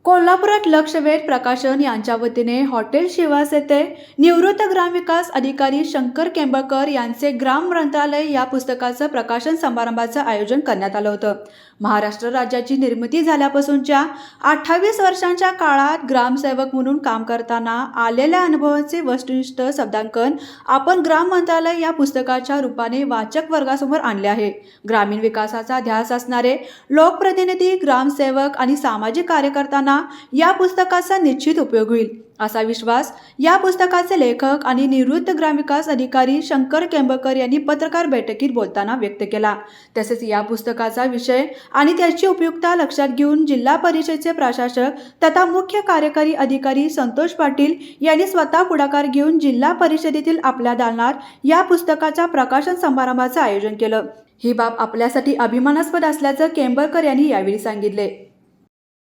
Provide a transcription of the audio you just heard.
कोल्हापुरात लक्षवेध प्रकाशन यांच्या वतीने हॉटेल शिवास येथे निवृत्त ग्रामविकास अधिकारी शंकर केंबळकर यांचे ग्राम ग्रंथालय या पुस्तकाचं प्रकाशन समारंभाचं आयोजन करण्यात आलं होतं। महाराष्ट्र राज्याची निर्मिती झाल्यापासूनच्या 28 वर्षांच्या काळात ग्रामसेवक म्हणून काम करताना आलेल्या अनुभवांचे वस्तुनिष्ठ शब्दांकन आपण ग्राम ग्रंथालय या पुस्तकाच्या रूपाने वाचक वर्गासमोर आणले आहे। ग्रामीण विकासाचा ध्यास असणारे लोकप्रतिनिधी, ग्रामसेवक आणि सामाजिक कार्यकर्त्यांना या पुस्तकाचा निश्चित उपयोग होईल असा विश्वास या पुस्तकाचे लेखक आणि निवृत्त ग्रामविकास अधिकारी शंकर केंबळकर यांनी पत्रकार बैठकीत बोलताना व्यक्त केला। तसेच या पुस्तकाचा विषय आणि त्याची उपयुक्तता लक्षात घेऊन जिल्हा परिषदेचे प्रशासक तथा मुख्य कार्यकारी अधिकारी संतोष पाटील यांनी स्वतः पुढाकार घेऊन जिल्हा परिषदेतील आपल्या दालनात या पुस्तकाच्या प्रकाशन समारंभाचे आयोजन केलं। ही बाब आपल्यासाठी अभिमानास्पद असल्याचं केंबळकर यांनी यावेळी सांगितले।